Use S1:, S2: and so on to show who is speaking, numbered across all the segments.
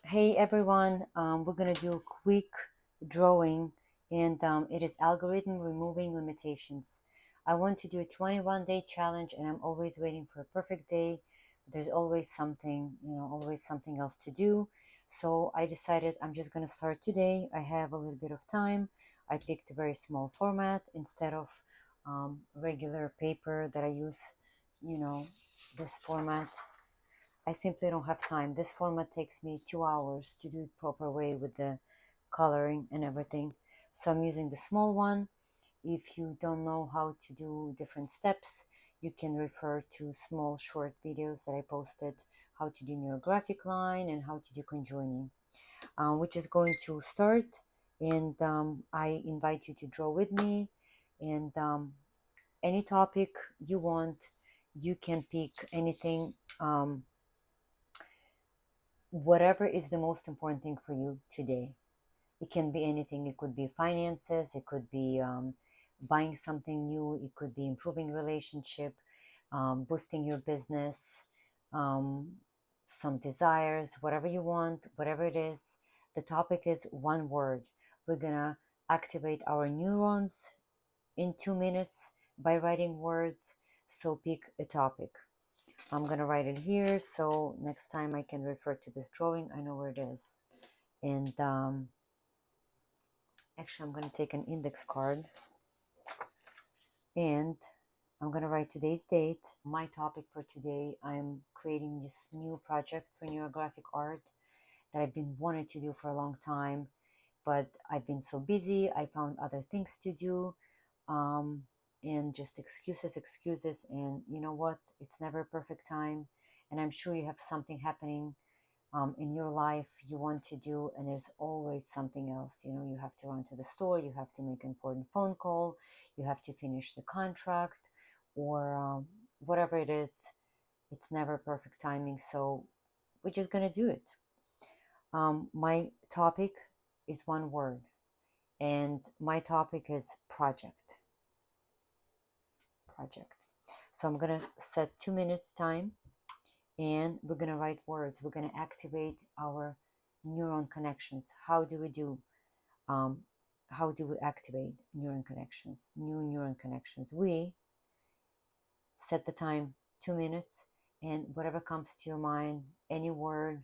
S1: Hey everyone, we're gonna do a quick drawing and it is algorithm removing limitations. I want to do a 21-day challenge and I'm always waiting for a perfect day. There's always something, always something else to do. So I decided I'm just gonna start today. I have a little bit of time. I picked a very small format instead of regular paper that I use, you know, this format. I simply don't have time. This format takes me 2 hours to do it proper way with the coloring and everything. So I'm using the small one. If you don't know how to do different steps, you can refer to small short videos that I posted, how to do neurographic line and how to do conjoining, which is going to start. And I invite you to draw with me, and any topic you want, you can pick anything. Whatever is the most important thing for you today. It can be anything. It could be finances, it could be buying something new, it could be improving relationship, boosting your business, um, some desires, whatever you want, whatever it is. The topic is one word. We're gonna activate our neurons in 2 minutes by writing words. So pick a topic. I'm gonna write it here so next time I can refer to this drawing. I know where it is. And actually, I'm gonna take an index card and I'm gonna write today's date. My topic for today, I'm creating this new project for Neurographic Art that I've been wanting to do for a long time, but I've been so busy. I found other things to do, um, and just excuses. And you know what? It's never a perfect time. And I'm sure you have something happening in your life you want to do, and there's always something else. You have to run to the store, you have to make an important phone call, you have to finish the contract, or whatever it is. It's never perfect timing, so we're just gonna do it. My topic is one word, and my topic is project. So I'm gonna set 2 minutes time, and we're going to write words. We're going to activate our neuron connections. Um, how do we activate neuron connections, new neuron connections? We set the time, 2 minutes, and whatever comes to your mind, any word,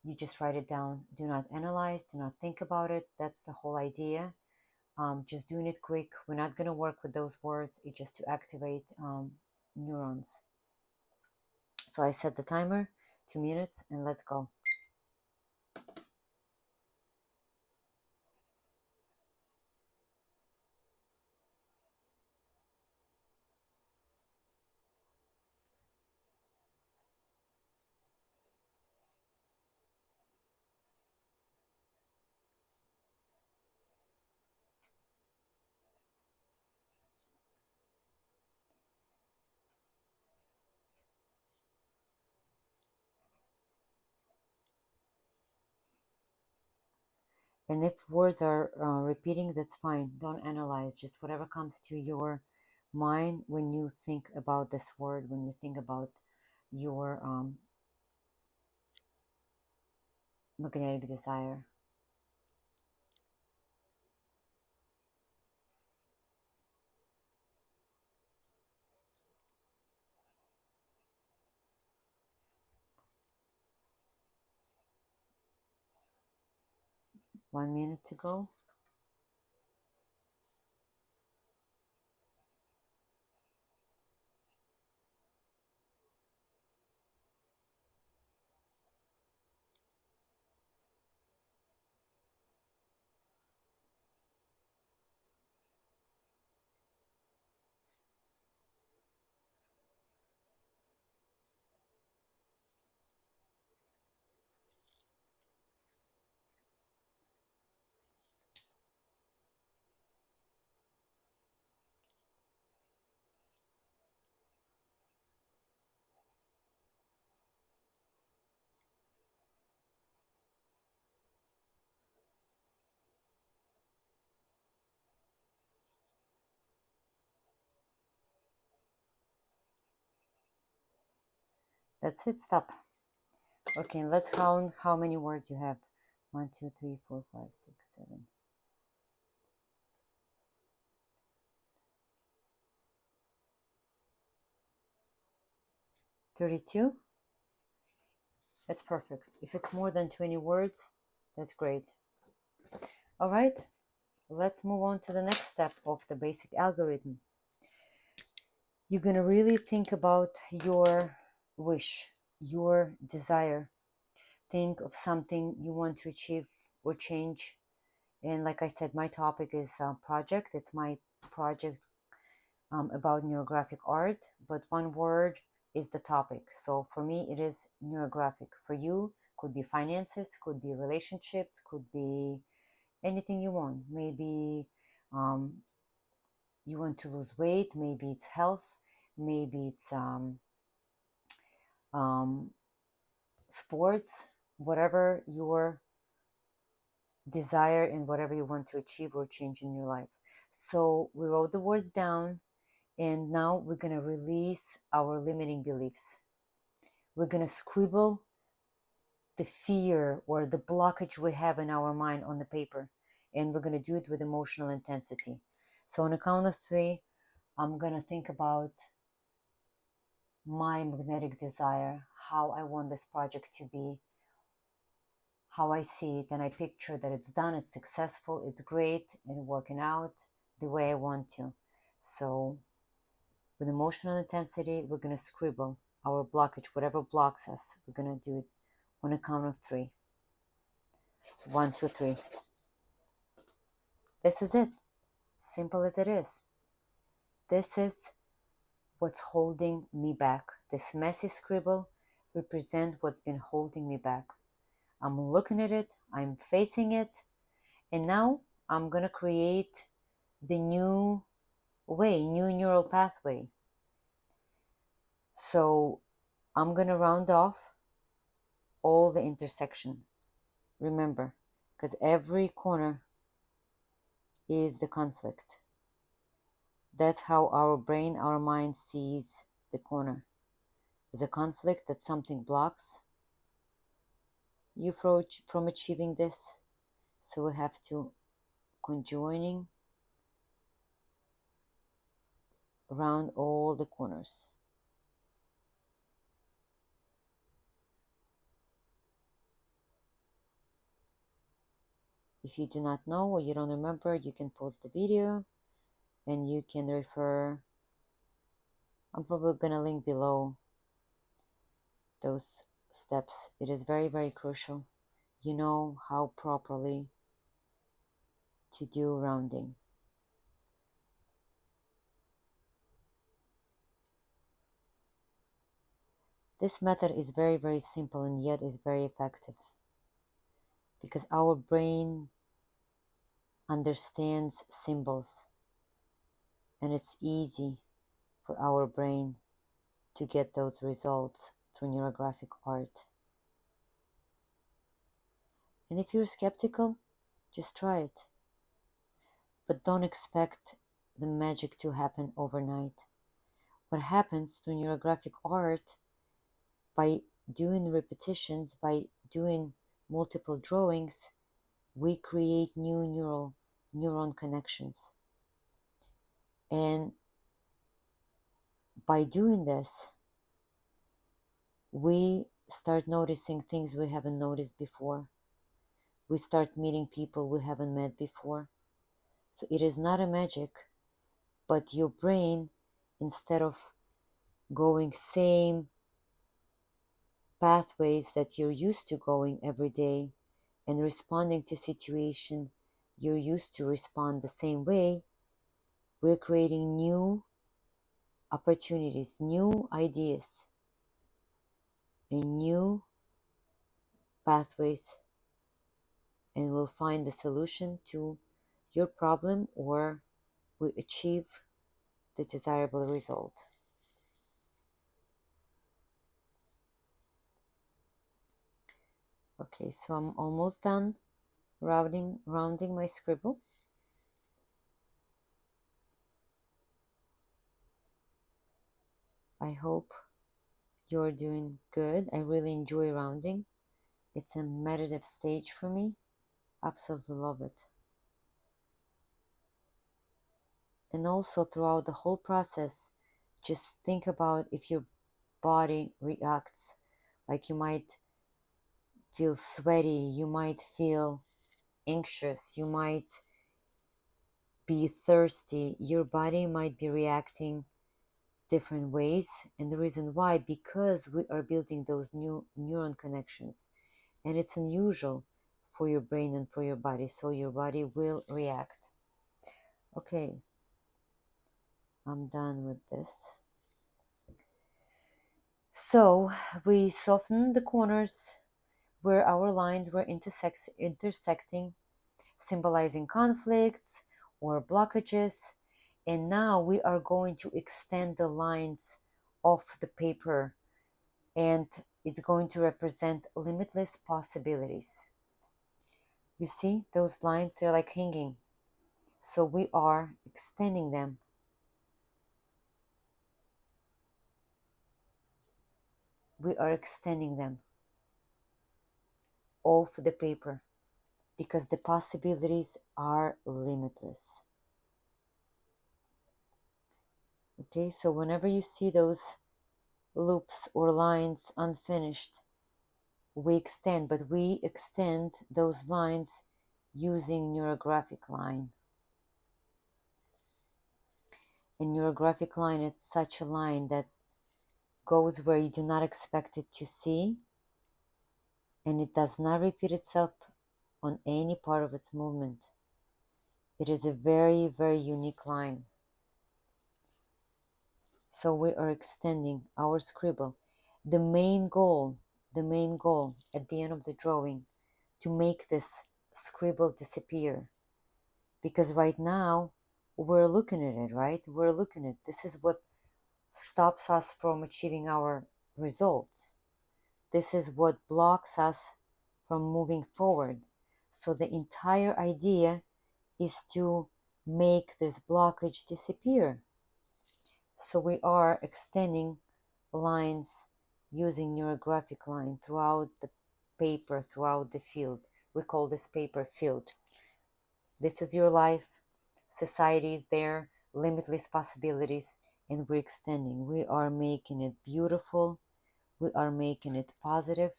S1: you just write it down. Do not analyze, do not think about it. That's the whole idea. Just doing it quick. We're not going to work with those words. It's just to activate neurons. So I set the timer, 2 minutes, and let's go. And if words are repeating, that's fine. Don't analyze. Just whatever comes to your mind when you think about this word, when you think about your magnetic desire. One minute to go. That's it. Stop. Okay, let's count how many words you have. 1, 2, 3, 4, 5, 6, 7. 32. That's perfect. If it's more than 20 words, that's great. All right, let's move on to the next step of the basic algorithm. You're going to really think about your wish, your desire. Think of something you want to achieve or change. And like I said, my topic is project. It's my project about neurographic art, but one word is the topic. So for me, it is neurographic. For you, could be finances, could be relationships, could be anything you want. Maybe um, you want to lose weight, maybe it's health, maybe it's um, sports, whatever your desire and whatever you want to achieve or change in your life. So we wrote the words down, and now we're going to release our limiting beliefs. We're going to scribble the fear or the blockage we have in our mind on the paper, and we're going to do it with emotional intensity. So on a count of 3, I'm going to think about my magnetic desire, how I want this project to be, how I see it, and I picture that it's done, it's successful, it's great, and working out the way I want to. So with emotional intensity, we're going to scribble our blockage, whatever blocks us. We're going to do it on a count of 3. 1, 2, 3. This is it. Simple as it is. This is what's holding me back. This messy scribble represents what's been holding me back. I'm looking at it, I'm facing it, and now I'm going to create the new way, new neural pathway. So I'm going to round off all the intersection. Remember, because every corner is the conflict. That's how our brain, our mind sees the corner. There's a conflict that something blocks you from achieving this. So we have to conjoining around all the corners. If you do not know or you don't remember, you can pause the video and you can refer. I'm probably going to link below those steps. It is very, very crucial. You know how properly to do rounding. This method is very, very simple and yet is very effective because our brain understands symbols and it's easy for our brain to get those results through neurographic art. And if you're skeptical, just try it. But don't expect the magic to happen overnight. What happens through neurographic art, by doing repetitions, by doing multiple drawings, we create new neuron connections. And by doing this, we start noticing things we haven't noticed before. We start meeting people we haven't met before. So it is not a magic, but your brain, instead of going same pathways that you're used to going every day and responding to situation you're used to respond the same way, we're creating new opportunities, new ideas, and new pathways, and we'll find the solution to your problem or we achieve the desirable result. Okay, so I'm almost done rounding my scribble. I hope You're doing good. I really enjoy rounding. It's a meditative stage for me. Absolutely love it. And also throughout the whole process, just think about if your body reacts. Like you might feel sweaty, you might feel anxious, you might be thirsty. Your body might be reacting different ways. And the reason why, because we are building those new neuron connections. And it's unusual for your brain and for your body. So your body will react. Okay, I'm done with this. So we soften the corners where our lines were intersecting, symbolizing conflicts or blockages. And now we are going to extend the lines of the paper, and it's going to represent limitless possibilities. You see, those lines are like hanging. So we are extending them. We are extending them off the paper because the possibilities are limitless. Okay, so whenever you see those loops or lines unfinished, we extend, but we extend those lines using neurographic line. And neurographic line, it's such a line that goes where you do not expect it to see, and it does not repeat itself on any part of its movement. It is a very, very unique line. So we are extending our scribble. The main goal at the end of the drawing, to make this scribble disappear. Because right now, we're looking at it, right? We're looking at this is what stops us from achieving our results. This is what blocks us from moving forward. So the entire idea is to make this blockage disappear. So we are extending lines using neurographic line throughout the paper, throughout the field. We call this paper field. This is your life. Society is there, limitless possibilities, and we're extending. We are making it beautiful. We are making it positive.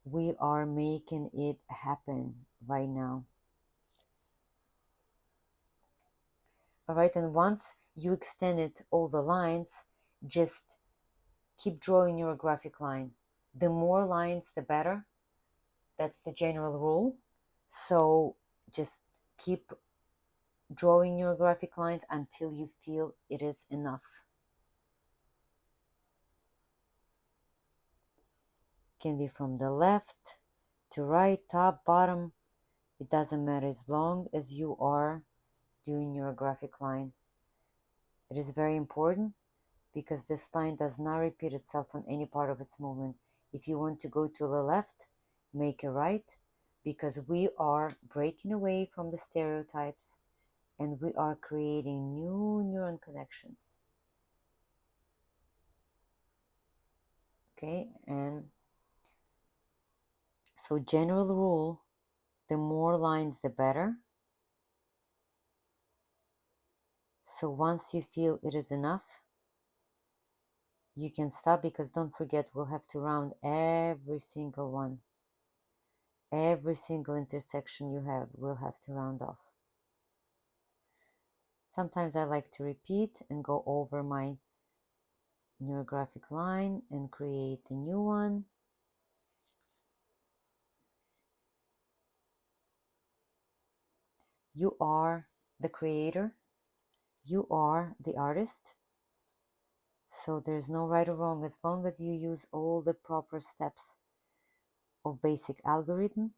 S1: We are making it happen right now. All right, and once you extended all the lines, just keep drawing your graphic line. The more lines, the better. That's the general rule. So just keep drawing your graphic lines until you feel it is enough. Can be from the left to right, top, bottom. It doesn't matter as long as you are doing your graphic line. It is very important because this line does not repeat itself on any part of its movement. If you want to go to the left, make a right, because we are breaking away from the stereotypes and we are creating new neuron connections. Okay, and so general rule, the more lines the better. So once you feel it is enough, you can stop, because don't forget, we'll have to round every single one. Every single intersection you have, we'll have to round off. Sometimes I like to repeat and go over my neurographic line and create a new one. You are the creator. You are the artist. So there's no right or wrong as long as you use all the proper steps of basic algorithm,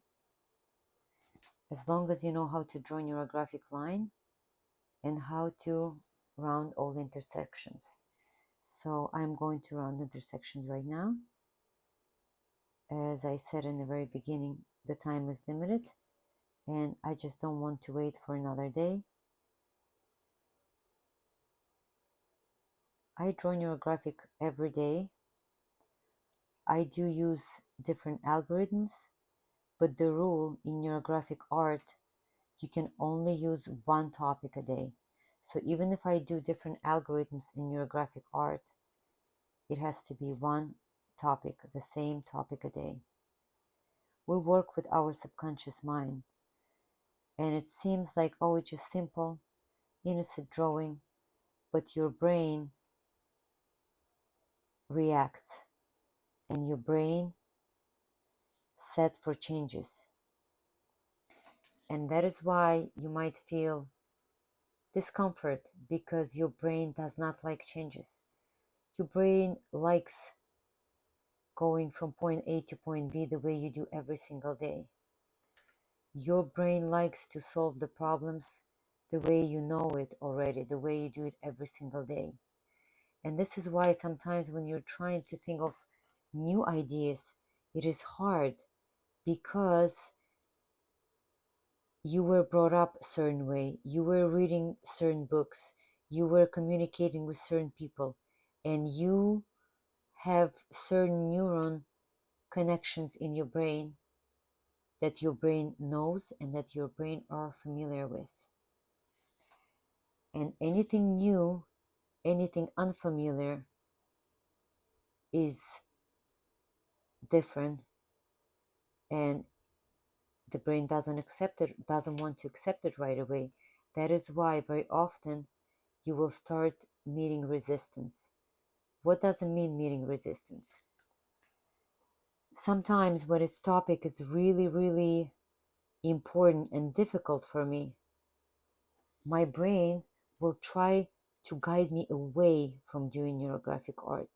S1: as long as you know how to draw neurographic line and how to round all intersections. So I'm going to round intersections right now. As I said in the very beginning, the time is limited and I just don't want to wait for another day. I draw neurographic every day I do use different algorithms, but the rule in neurographic art, you can only use one topic a day. So even if I do different algorithms in neurographic art, it has to be one topic, the same topic a day. We work with our subconscious mind, and it seems like, oh, it's just simple, innocent drawing, but your brain reacts, and your brain set for changes. And that is why you might feel discomfort, because your brain does not like changes. Your brain likes going from point A to point B the way you do every single day. Your brain likes to solve the problems the way you know it already, the way you do it every single day. And this is why sometimes when you're trying to think of new ideas, it is hard, because you were brought up a certain way, you were reading certain books, you were communicating with certain people, and you have certain neuron connections in your brain that your brain knows and that your brain are familiar with. And anything new, anything unfamiliar is different, and the brain doesn't accept it, doesn't want to accept it right away. That is why very often you will start meeting resistance. What does it mean, meeting resistance? Sometimes when its topic is really, really important and difficult for me, my brain will try to guide me away from doing neurographic art.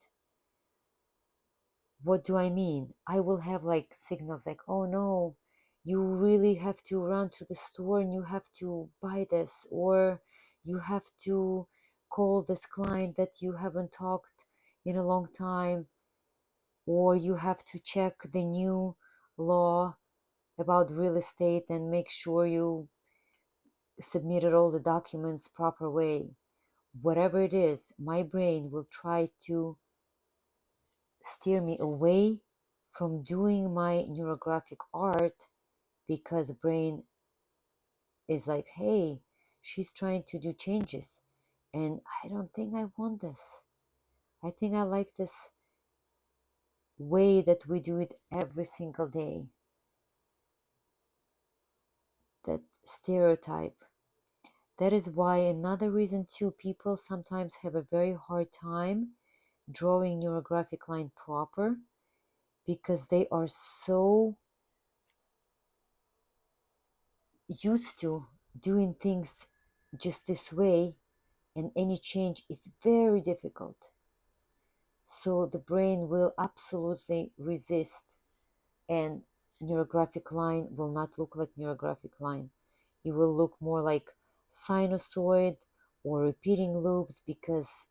S1: What do I mean? I will have like signals like, oh no, you really have to run to the store and you have to buy this, or you have to call this client that you haven't talked in a long time, or you have to check the new law about real estate and make sure you submitted all the documents proper way. Whatever it is, my brain will try to steer me away from doing my neurographic art, because brain is like, hey, she's trying to do changes, and I don't think I want this. I think I like this way that we do it every single day, that stereotype. That is why another reason too, people sometimes have a very hard time drawing neurographic line proper, because they are so used to doing things just this way, and any change is very difficult. So the brain will absolutely resist, and neurographic line will not look like neurographic line. It will look more like sinusoid or repeating loops, because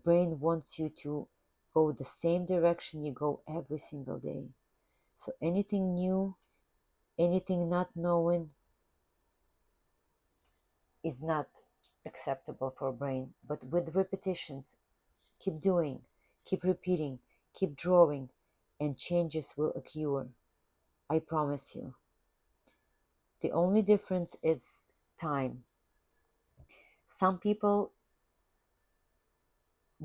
S1: brain wants you to go the same direction you go every single day. So anything new, anything not known is not acceptable for brain. But with repetitions, keep doing, keep repeating, keep drawing, and changes will occur. I promise you. The only difference is time. Some people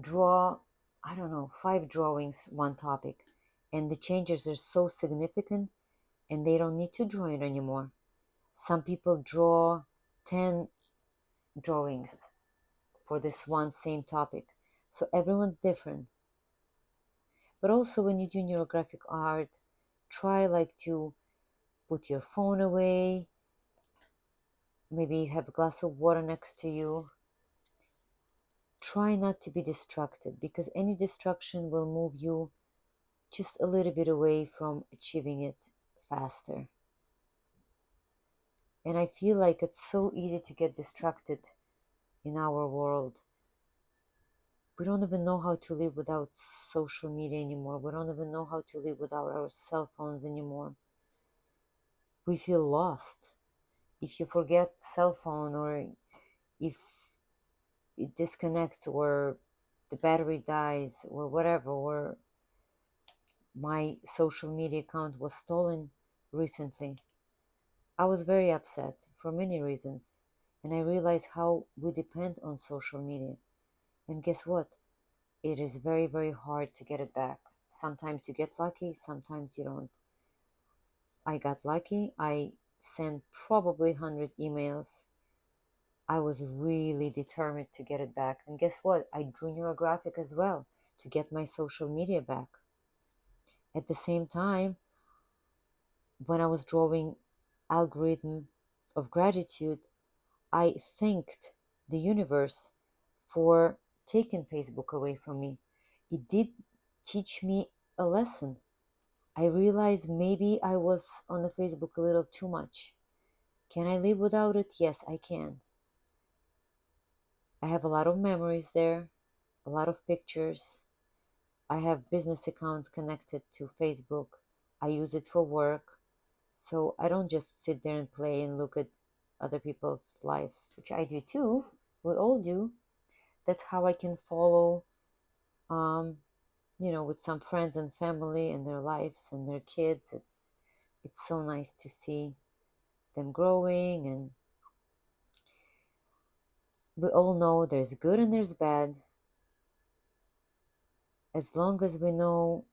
S1: draw, I don't know, 5 drawings, one topic, and the changes are so significant and they don't need to draw it anymore. Some people draw 10 drawings for this one same topic. So everyone's different. But also when you do neurographic art, try like to put your phone away, maybe have a glass of water next to you. Try not to be distracted, because any distraction will move you just a little bit away from achieving it faster. And I feel like it's so easy to get distracted in our world. We don't even know how to live without social media anymore. We don't even know how to live without our cell phones anymore. We feel lost. If you forget cell phone, or if it disconnects, or the battery dies, or whatever, or my social media account was stolen recently. I was very upset for many reasons, and I realized how we depend on social media. And guess what? It is very, very hard to get it back. Sometimes you get lucky, sometimes you don't. I got lucky. I sent probably 100 emails. I was really determined to get it back. And guess what? I drew neurographic as well to get my social media back. At the same time, when I was drawing algorithm of gratitude, I thanked the universe for taking Facebook away from me. It did teach me a lesson. I realized maybe I was on the Facebook a little too much. Can I live without it? Yes, I can. I have a lot of memories there, a lot of pictures. I have business accounts connected to Facebook. I use it for work. So I don't just sit there and play and look at other people's lives, which I do too. We all do. That's how I can follow, um, with some friends and family and their lives and their kids. It's so nice to see them growing, and we all know there's good and there's bad. As long as we know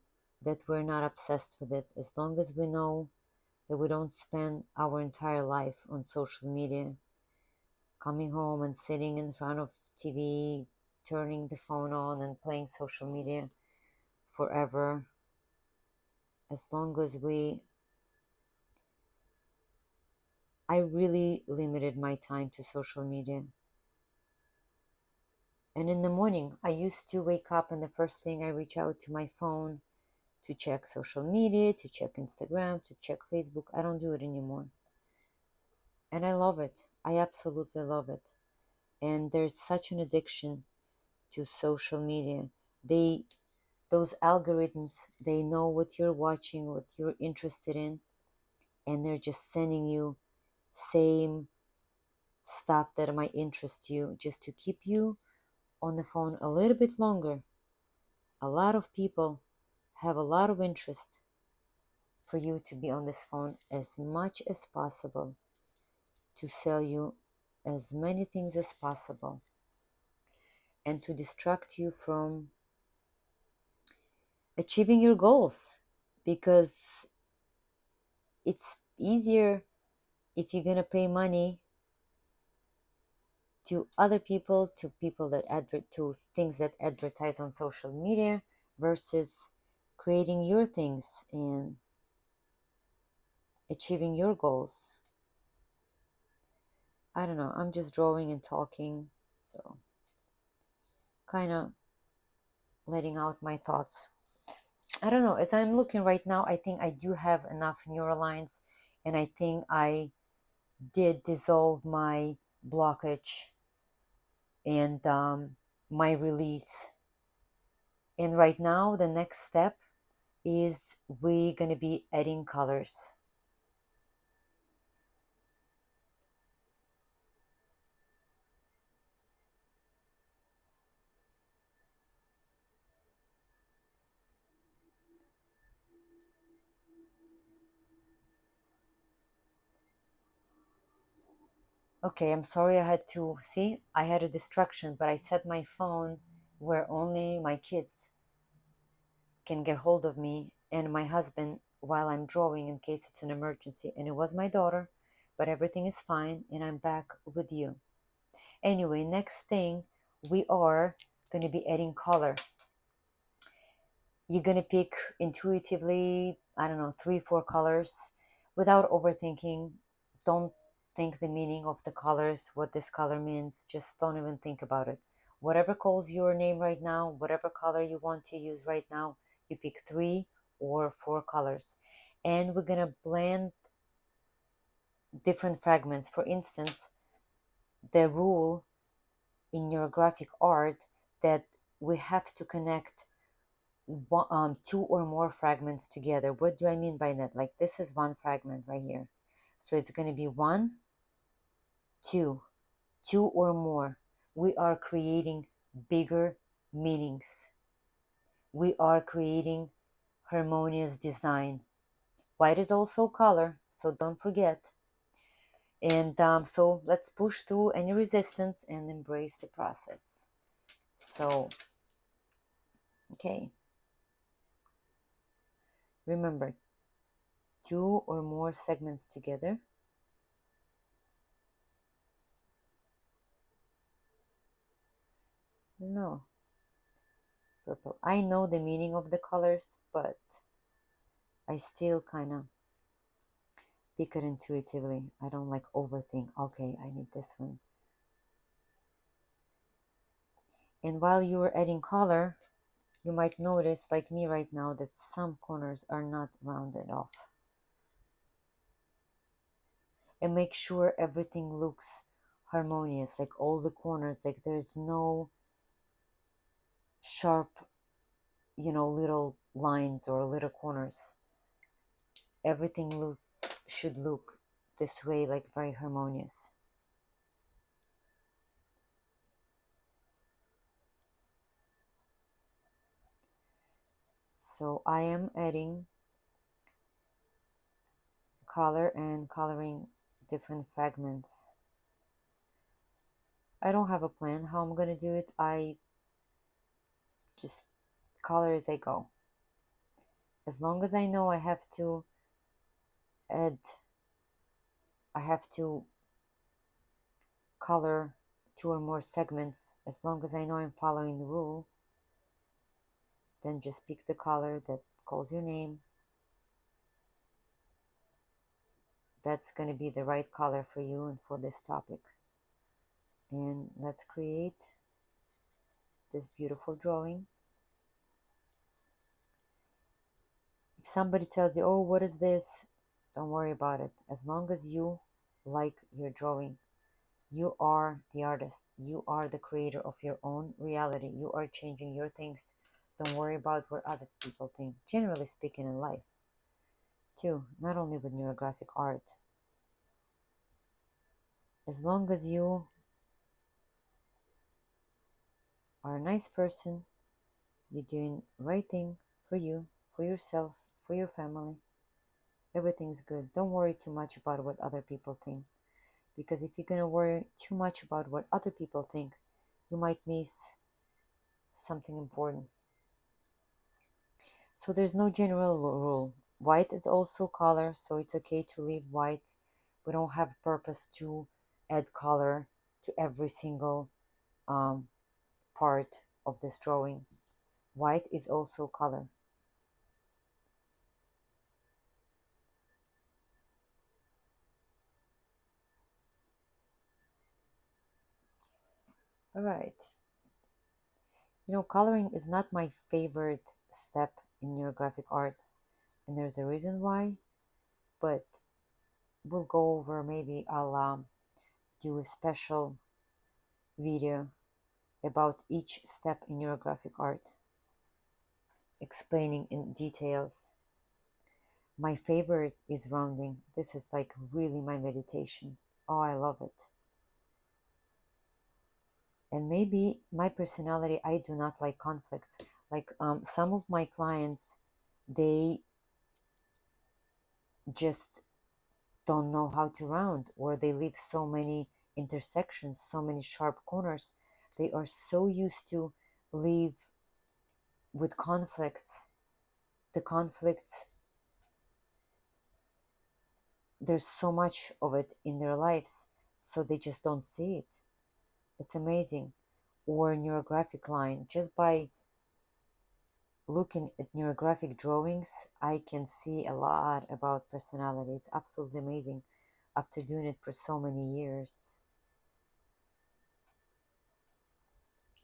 S1: that we're not obsessed with it, as long as we know that we don't spend our entire life on social media, coming home and sitting in front of TV, turning the phone on and playing social media forever. As long as I really limited my time to social media. And in the morning, I used to wake up and the first thing I reach out to my phone to check social media, to check Instagram, to check Facebook. I don't do it anymore. And I love it. I absolutely love it. And there's such an addiction to social media. They those algorithms, they know what you're watching, what you're interested in, and they're just sending you same stuff that might interest you just to keep you on the phone a little bit longer. A lot of people have a lot of interest for you to be on this phone as much as possible, to sell you as many things as possible, and to distract you from achieving your goals, because it's easier if you're going to pay money to other people, to people that to things that advertise on social media, versus creating your things and achieving your goals. I don't know, I'm just drawing and talking, so kind of letting out my thoughts. I don't know, as I'm looking right now, I think I do have enough neural lines, and I think I did dissolve my blockage and my release. And right now, the next step is we're going to be adding colors. Okay, I'm sorry I had to see, I had a distraction, but I set my phone where only my kids can get hold of me and my husband while I'm drawing in case it's an emergency. And it was my daughter, but everything is fine and I'm back with you. Anyway, next thing, we are going to be adding color. You're going to pick intuitively, I don't know, 3 4 colors without overthinking. Don't think the meaning of the colors, what this color means. Just don't even think about it. Whatever calls your name right now, whatever color you want to use right now, you pick 3 or 4 colors, and we're going to blend different fragments. For instance, the rule in neurographic art that we have to connect 2 or more fragments together. What do I mean by that? Like, this is one fragment right here. So it's going to be one, two, two or more. We are creating bigger meanings. We are creating harmonious design. White is also color, so don't forget. And so let's push through any resistance and embrace the process. So, okay, remember, two or more segments together. No, purple. I know the meaning of the colors, but I still kind of pick it intuitively. I don't like overthink. Okay, I need this one. And while you are adding color, you might notice, like me right now, that some corners are not rounded off. And make sure everything looks harmonious, like all the corners, like there's no sharp, little lines or little corners. Everything should look this way, like very harmonious. So I am adding color and coloring different fragments. I don't have a plan how I'm gonna do it. I just color as I go. As long as I know add, I have to color two or more segments, as long as I know I'm following the rule, then just pick the color that calls your name. That's going to be the right color for you and for this topic. And let's create this beautiful drawing. If somebody tells you, oh, what is this? Don't worry about it. As long as you like your drawing, you are the artist. You are the creator of your own reality. You are changing your things. Don't worry about what other people think, generally speaking, in life. Too, not only with neurographic art. As long as you are a nice person, you're doing the right thing for you, for yourself, for your family, everything's good. Don't worry too much about what other people think. Because if you're going to worry too much about what other people think, you might miss something important. So there's no general rule. White is also color, so it's okay to leave white. We don't have purpose to add color to every single part of this drawing. White is also color. All right. Coloring is not my favorite step in neurographic art, and there's a reason why, but we'll go over, maybe I'll do a special video about each step in neurographic art, explaining in details. My favorite is rounding. This is like really my meditation. Oh, I love it. And maybe my personality, I do not like conflicts. Like some of my clients, they just don't know how to round, or they leave so many intersections, so many sharp corners. They are so used to live with conflicts. The conflicts, there's so much of it in their lives, so they just don't see it. It's amazing. Or neurographic line, just by looking at neurographic drawings, I can see a lot about personality. It's absolutely amazing after doing it for so many years.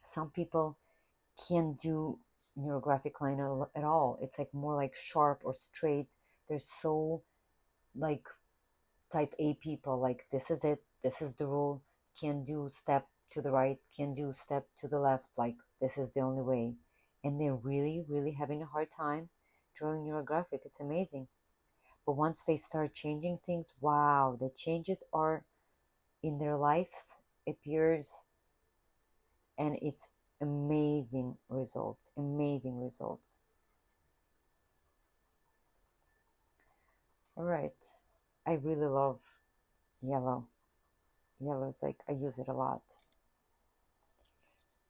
S1: Some people can't do neurographic line at all. It's like more like sharp or straight. They're so like type A people, like this is it, this is the rule, can't do step to the right, can't do step to the left, like this is the only way. And they're really, really having a hard time drawing neurographic. It's amazing. But once they start changing things, wow, the changes are in their lives appears, and it's amazing results, amazing results. All right. I really love yellow. Yellow is like, I use it a lot.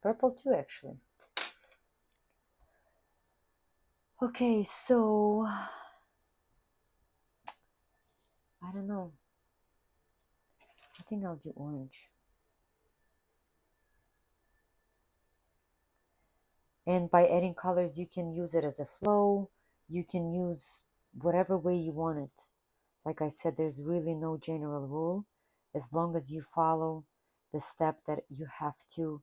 S1: Purple too, actually. Okay, so I don't know. I think I'll do orange. And by adding colors, you can use it as a flow. You can use whatever way you want it. Like I said, there's really no general rule as long as you follow the step that you have to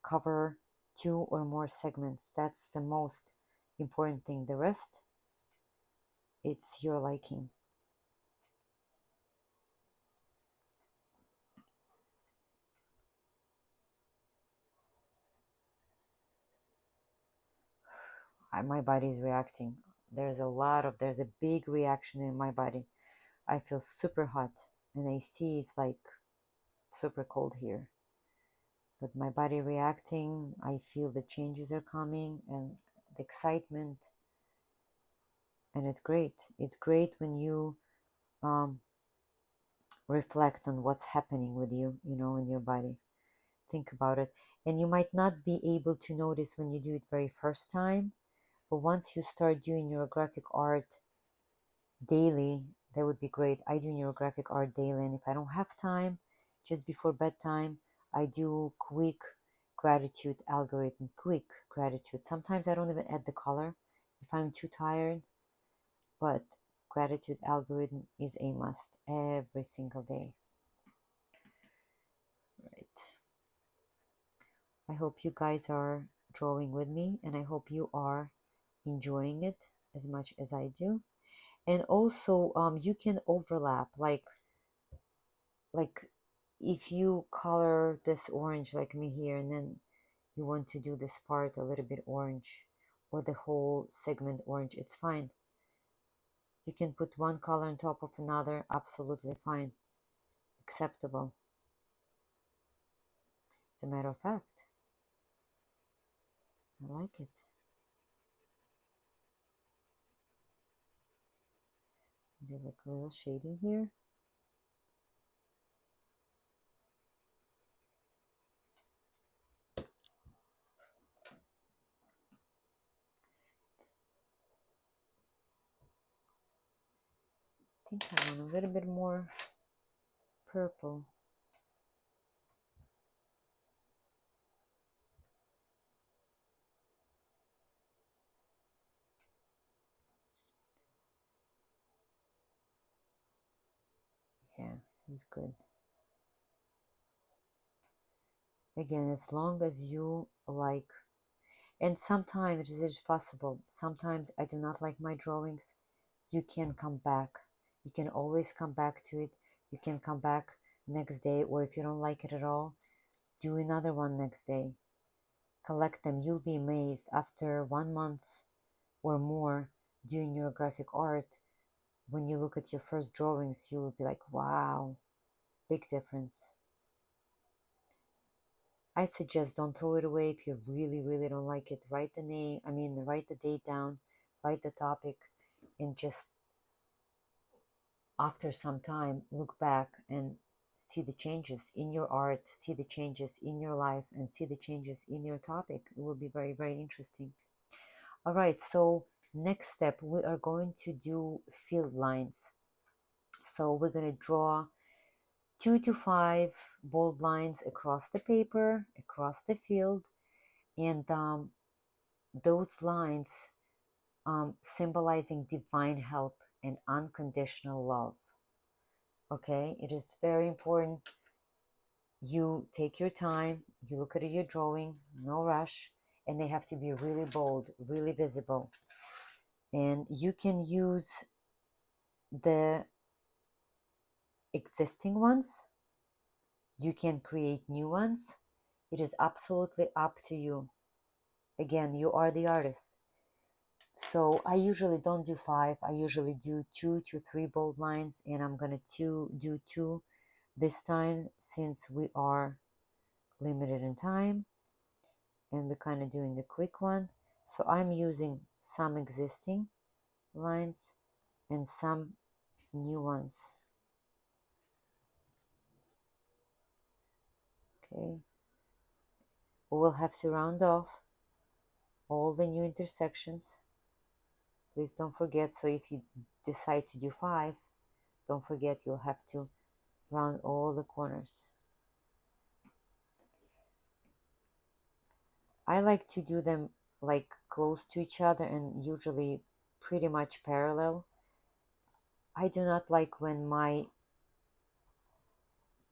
S1: cover 2 or more segments. That's the most important thing. The rest, it's your liking. My body is reacting. There's a big reaction in my body. I feel super hot, and I see it's like super cold here. But my body reacting, I feel the changes are coming and the excitement, and it's great. It's great when you um, reflect on what's happening with you, in your body. Think about it. And you might not be able to notice when you do it very first time, but once you start doing neurographic art daily, that would be great. I do neurographic art daily, and if I don't have time, just before bedtime, I do quick gratitude algorithm, quick gratitude. Sometimes I don't even add the color if I'm too tired, but gratitude algorithm is a must every single day. Right. I hope you guys are drawing with me, and I hope you are enjoying it as much as I do. And also, you can overlap, like if you color this orange like me here, and then you want to do this part a little bit orange, or the whole segment orange, it's fine. You can put one color on top of another, absolutely fine, acceptable. As a matter of fact, I like it. Do like a little shading here. I think I want a little bit more purple. Yeah, it's good. Again, as long as you like, and sometimes it is possible. Sometimes I do not like my drawings. You can come back. You can always come back to it. You can come back next day, or if you don't like it at all, do another one next day. Collect them. You'll be amazed after 1 month or more doing your graphic art. When you look at your first drawings, you will be like, wow, big difference. I suggest don't throw it away if you really, really don't like it. Write the name, write the date down, write the topic, and just after some time, look back and see the changes in your art, see the changes in your life, and see the changes in your topic. It will be very, very interesting. All right, so next step, we are going to do field lines. So we're going to draw 2 to 5 bold lines across the paper, across the field, and those lines symbolizing divine help and unconditional love. Okay, it is very important you take your time, you look at your drawing, no rush, and they have to be really bold, really visible. And you can use the existing ones, you can create new ones. It is absolutely up to you. Again, you are the artist. So I usually don't do 5, I usually do 2 to 3 bold lines, and I'm gonna do two this time since we are limited in time and we're kind of doing the quick one. So I'm using some existing lines and some new ones. Okay, we will have to round off all the new intersections. Please don't forget, so if you decide to do 5, don't forget you'll have to round all the corners. I like to do them like close to each other and usually pretty much parallel. I do not like when my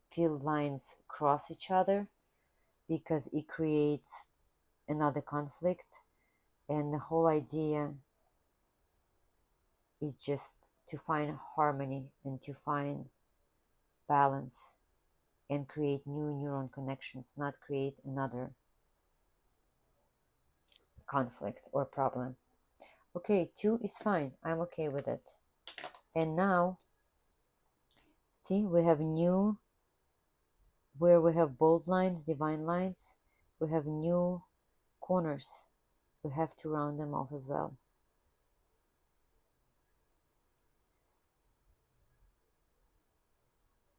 S1: field lines cross each other because it creates another conflict, and the whole idea is just to find harmony and to find balance and create new neuron connections, not create another conflict or problem. Okay, 2 is fine. I'm okay with it. And now, see, we have new, where we have bold lines, divine lines, we have new corners. We have to round them off as well.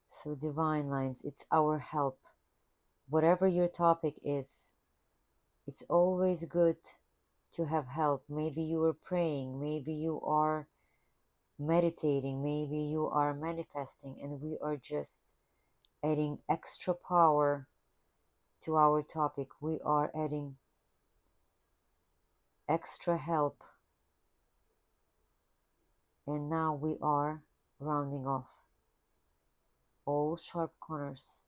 S1: So divine lines, it's our help. Whatever your topic is, it's always good to have help. Maybe you are praying, maybe you are meditating, maybe you are manifesting, and we are just adding extra power to our topic. We are adding extra help, and now we are rounding off all sharp corners,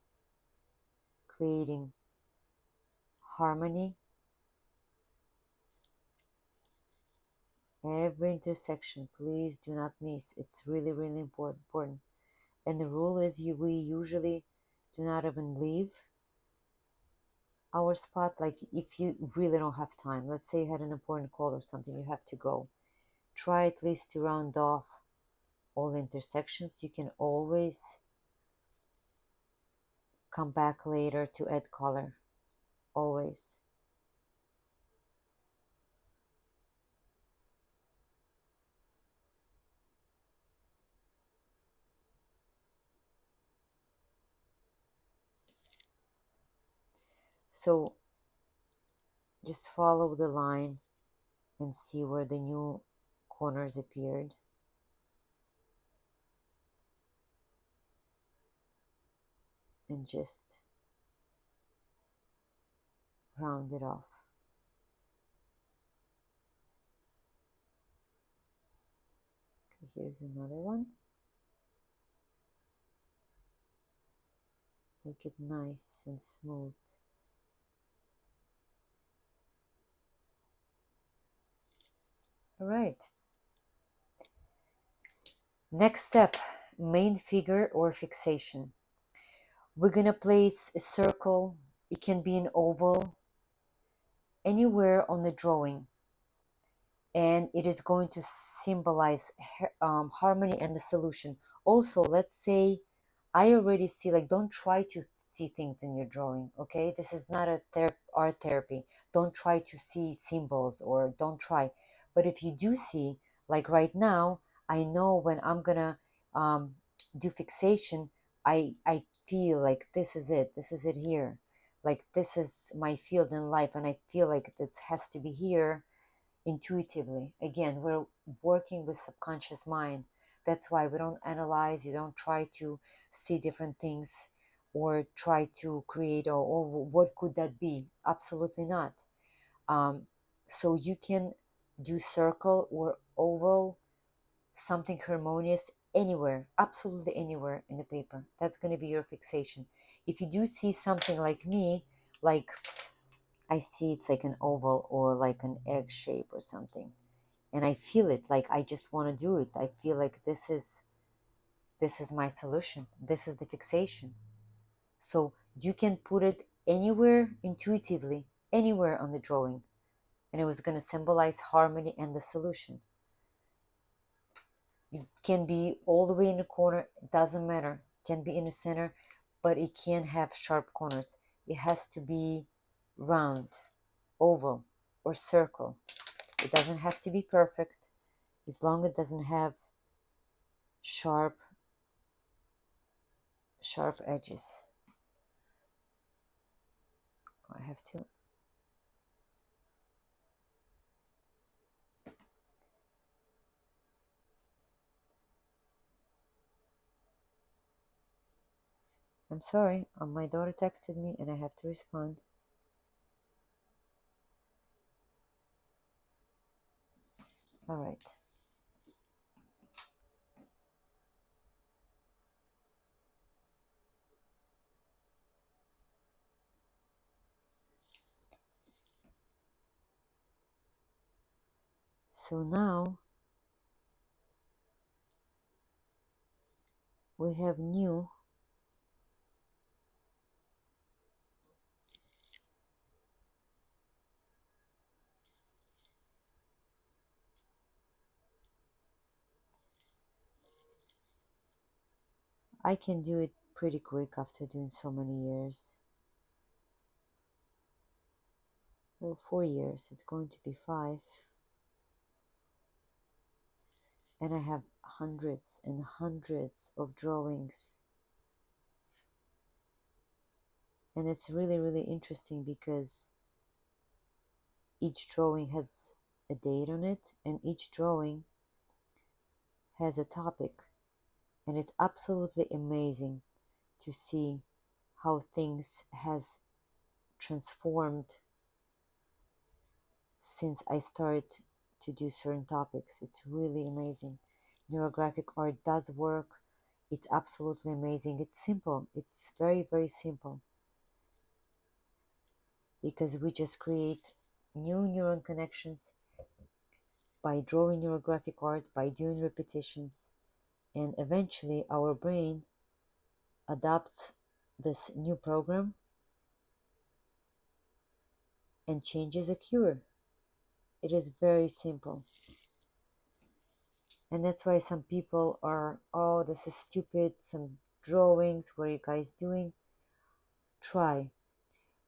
S1: creating harmony. Every intersection, please do not miss. It's really, really important. And the rule is we usually do not even leave our spot. Like if you really don't have time, let's say you had an important call or something, you have to go. Try at least to round off all intersections. You can always come back later to add color. Always. So just follow the line and see where the new corners appeared. And just round it off. Okay, here's another one. Make it nice and smooth. All right. Next step, main figure or fixation. We're going to place a circle. It can be an oval, anywhere on the drawing. And it is going to symbolize harmony and the solution. Also, let's say I already see, like, don't try to see things in your drawing, okay? This is not a art therapy. Don't try to see symbols, or don't try. But if you do see, like right now, I know when I'm gonna do fixation, I feel like this is it here. Like this is my field in life, and I feel like this has to be here intuitively. Again, we're working with subconscious mind. That's why we don't analyze. You don't try to see different things or try to create, or what could that be? Absolutely not. So you can do circle or oval, something harmonious, anywhere, absolutely anywhere in the paper. That's going to be your fixation. If you do see something like me, like I see it's like an oval or like an egg shape or something, and I feel it, like I just want to do it. I feel like this is my solution. This is the fixation. So you can put it anywhere intuitively, anywhere on the drawing, and it was going to symbolize harmony and the solution. It can be all the way in the corner, it doesn't matter. It can be in the center, but it can't have sharp corners. It has to be round, oval, or circle. It doesn't have to be perfect, as long as it doesn't have sharp sharp edges. I have to. I'm sorry, my daughter texted me and I have to respond. All right. So now we have new. I can do it pretty quick after doing so many years. Well, 4 years, it's going to be 5. And I have hundreds and hundreds of drawings. And it's really, really interesting because each drawing has a date on it and each drawing has a topic. And it's absolutely amazing to see how things has transformed since I started to do certain topics. It's really amazing. Neurographic art does work. It's absolutely amazing. It's simple. It's very, very simple. Because we just create new neuron connections by drawing neurographic art, by doing repetitions, and eventually our brain adopts this new program and changes a cure. It is very simple. And that's why some people are, oh, this is stupid, some drawings, what are you guys doing? Try.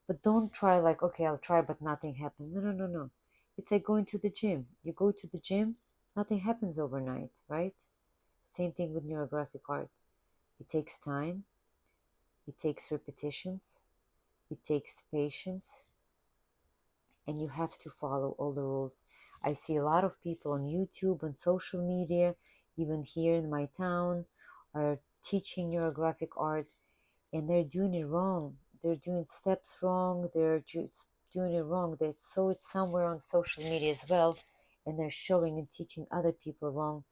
S1: But don't try like, okay, I'll try, but nothing happens. No, no, no, no. It's like going to the gym. You go to the gym, nothing happens overnight, right? Same thing with neurographic art. It takes time, it takes repetitions, it takes patience, and you have to follow all the rules. I see a lot of people on YouTube and social media, even here in my town, are teaching neurographic art and they're doing it wrong. They're doing steps wrong, they're just doing it wrong. They saw it somewhere on social media as well, and they're showing and teaching other people wrong.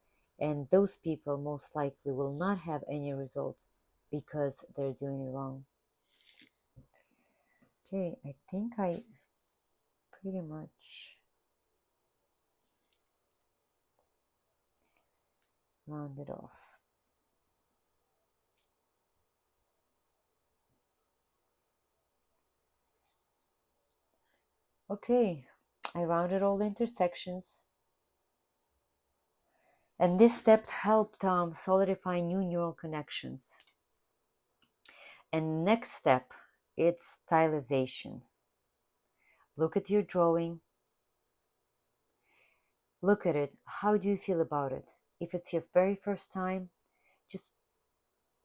S1: And those people most likely will not have any results because they're doing it wrong. Okay, I think I pretty much rounded off. Okay, I rounded all the intersections. And this step helped solidify new neural connections. And next step, it's stylization. Look at your drawing. Look at it. How do you feel about it? If it's your very first time, just,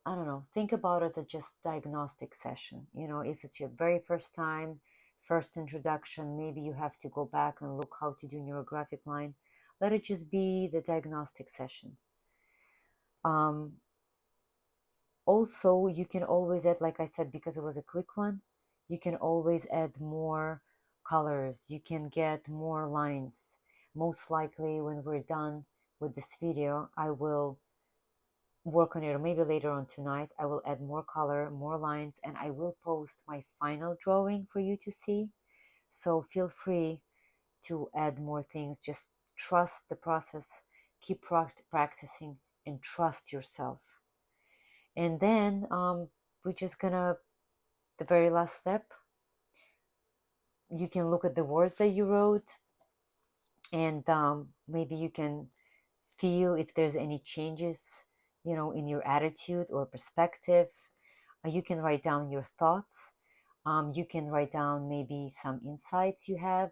S1: I don't know, think about it as a just diagnostic session. If it's your very first time, first introduction, maybe you have to go back and look how to do neurographic line. Let it just be the diagnostic session. Also, you can always add, like I said, because it was a quick one, you can always add more colors. You can get more lines. Most likely when we're done with this video, I will work on it, or maybe later on tonight, I will add more color, more lines, and I will post my final drawing for you to see. So feel free to add more things. Just trust the process, keep practicing, and trust yourself. And then we're just gonna, the very last step, you can look at the words that you wrote, and maybe you can feel if there's any changes, in your attitude or perspective. You can write down your thoughts. You can write down maybe some insights you have.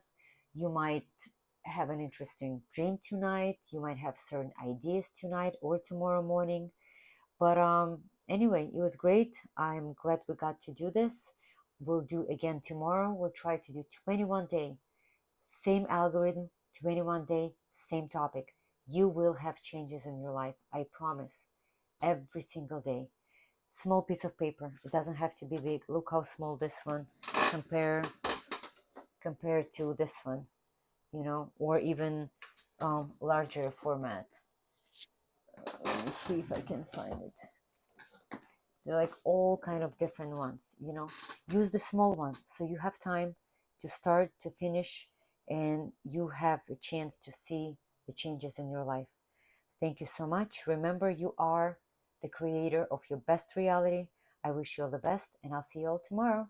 S1: You might have an interesting dream tonight. You might have certain ideas tonight or tomorrow morning. But anyway, it was great. I'm glad we got to do this. We'll do again tomorrow. We'll try to do 21 day, same algorithm, 21 day, same topic. You will have changes in your life. I promise. Every single day. Small piece of paper. It doesn't have to be big. Look how small this one compare compared to this one, or even larger format. Let me see if I can find it. They're like all kind of different ones. Use the small one so you have time to start to finish, and you have a chance to see the changes in your life. Thank you so much. Remember, you are the creator of your best reality. I wish you all the best, and I'll see you all tomorrow.